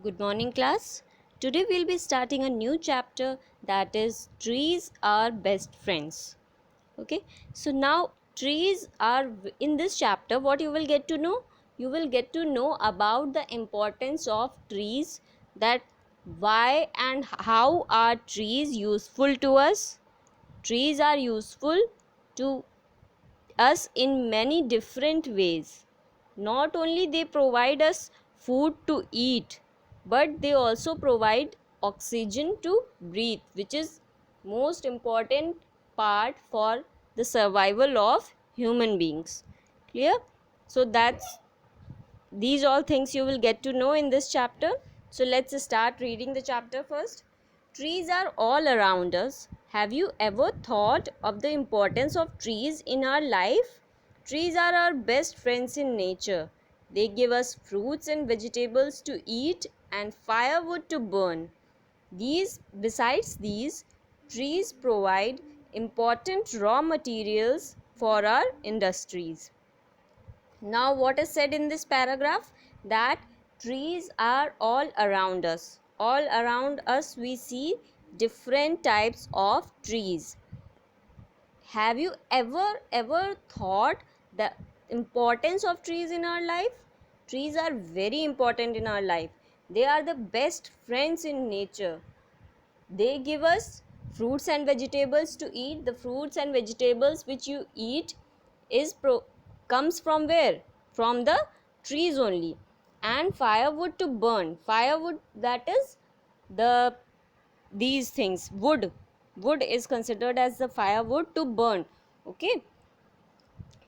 Good morning, class. Today we'll be starting a new chapter, that is trees are best friends. Okay, so now trees are in this chapter. What you will get to know? You will get to know about the importance of trees, that why and how are trees useful to us. Trees are useful to us in many different ways. Not only they provide us food to eat, but they also provide oxygen to breathe, which is most important part for the survival of human beings. Clear? So that's these all things you will get to know in this chapter. So let's start reading the chapter first. Trees are all around us. Have you ever thought of the importance of trees in our life? Trees are our best friends in nature. They give us fruits and vegetables to eat and firewood to burn. Besides these, trees provide important raw materials for our industries. Now, what is said in this paragraph? That trees are all around us. All around us, we see different types of trees. Have you ever thought the importance of trees in our life? Trees are very important in our life. They are the best friends in nature. They give us fruits and vegetables to eat. The fruits and vegetables which you eat is comes from where? From the trees only. And firewood to burn. Firewood, that is the these things. Wood is considered as the firewood to burn. Okay.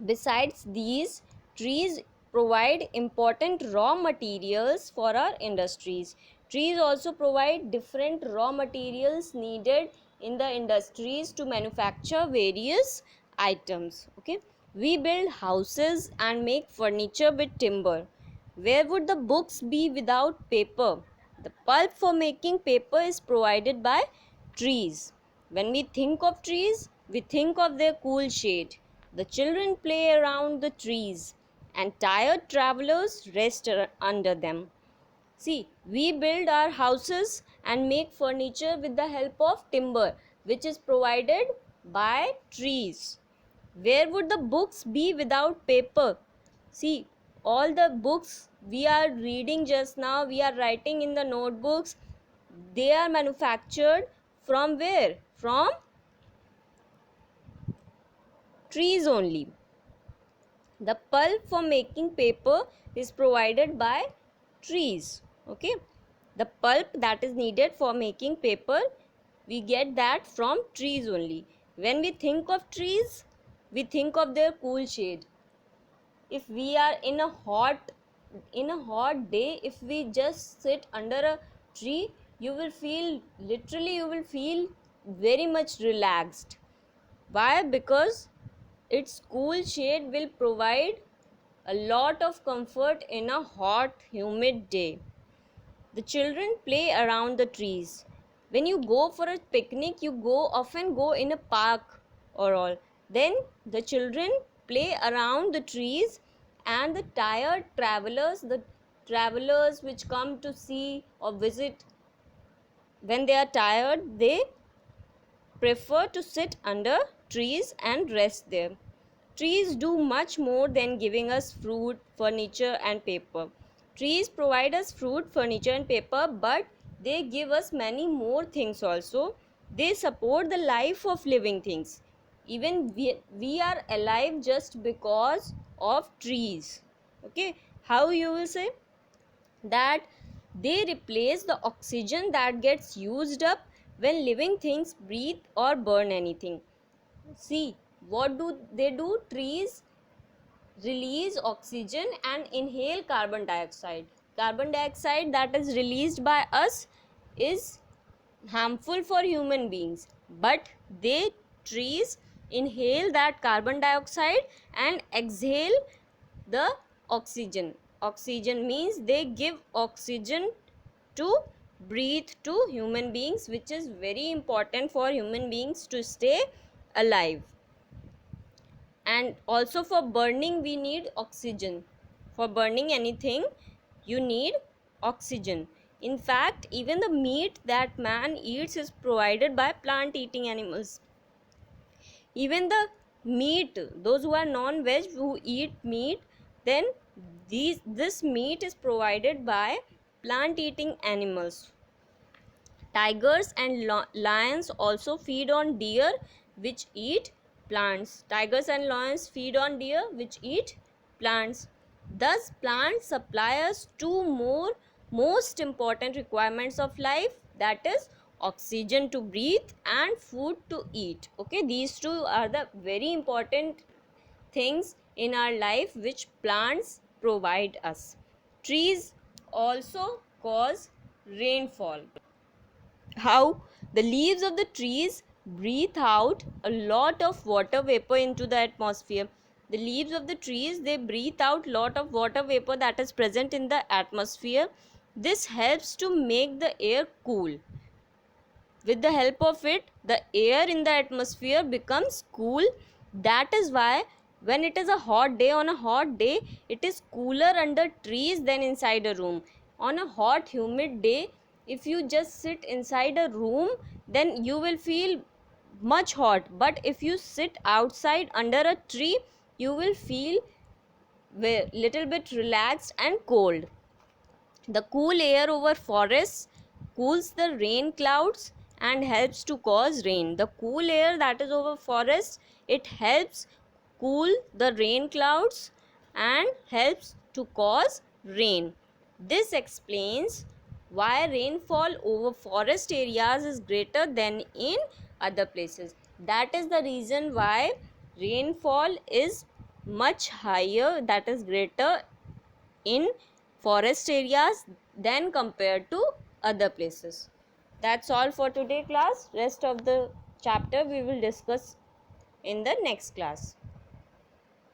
Besides these, trees provide important raw materials for our industries. Trees also provide different raw materials needed in the industries to manufacture various items. Okay, we build houses and make furniture with timber. Where would the books be without paper? The pulp for making paper is provided by trees. When we think of trees, we think of their cool shade. The children play around the trees, and tired travelers rest under them. See, we build our houses and make furniture with the help of timber, which is provided by trees. Where would the books be without paper? See, all the books we are reading just now, we are writing in the notebooks, they are manufactured from where? From trees only. The pulp for making paper is provided by trees. Okay, the pulp that is needed for making paper, we get that from trees only. When we think of trees, we think of their cool shade. If we are in a hot day, if we just sit under a tree, you will feel very much relaxed. Why? Because its cool shade will provide a lot of comfort in a hot, humid day. The children play around the trees. When you go for a picnic, you often go in a park or all. Then the children play around the trees, and the travelers which come to see or visit, when they are tired, they prefer to sit under trees and rest there. Trees do much more than giving us fruit, furniture, and paper. Trees provide us fruit, furniture, and paper, but they give us many more things also. They support the life of living things. Even we are alive just because of trees. Okay, how you will say? That they replace the oxygen that gets used up when living things breathe or burn anything. See, what do they do? Trees release oxygen and inhale carbon dioxide. Carbon dioxide that is released by us is harmful for human beings, but they trees inhale that carbon dioxide and exhale the oxygen. Oxygen means they give oxygen to breathe to human beings, which is very important for human beings to stay alive. And also for burning, we need oxygen. For burning anything, you need oxygen. In fact, even the meat that man eats is provided by plant eating animals. Even the meat, those who are non-veg, who eat meat, then this meat is provided by plant eating animals. Tigers and lions also feed on deer which eat plants. Tigers and lions feed on deer which eat plants. Thus, plants supply us two more most important requirements of life, that is oxygen to breathe and food to eat. Okay, these two are the very important things in our life which plants provide us. Trees also cause rainfall. How? The leaves of the trees breathe out a lot of water vapor into the atmosphere. The leaves of the trees, they breathe out lot of water vapor that is present in the atmosphere. This helps to make the air cool. With the help of it, the air in the atmosphere becomes cool. That is why when it is a hot day, on a hot day, it is cooler under trees than inside a room. On a hot humid day, if you just sit inside a room, then you will feel much hot. But if you sit outside under a tree, you will feel little bit relaxed and cold. The cool air over forests cools the rain clouds and helps to cause rain. The cool air that is over forests, it helps cool the rain clouds and helps to cause rain. This explains why rainfall over forest areas is greater than in other places. That is the reason why rainfall is much higher, that is greater in forest areas than compared to other places. That's all for today class. Rest of the chapter we will discuss in the next class.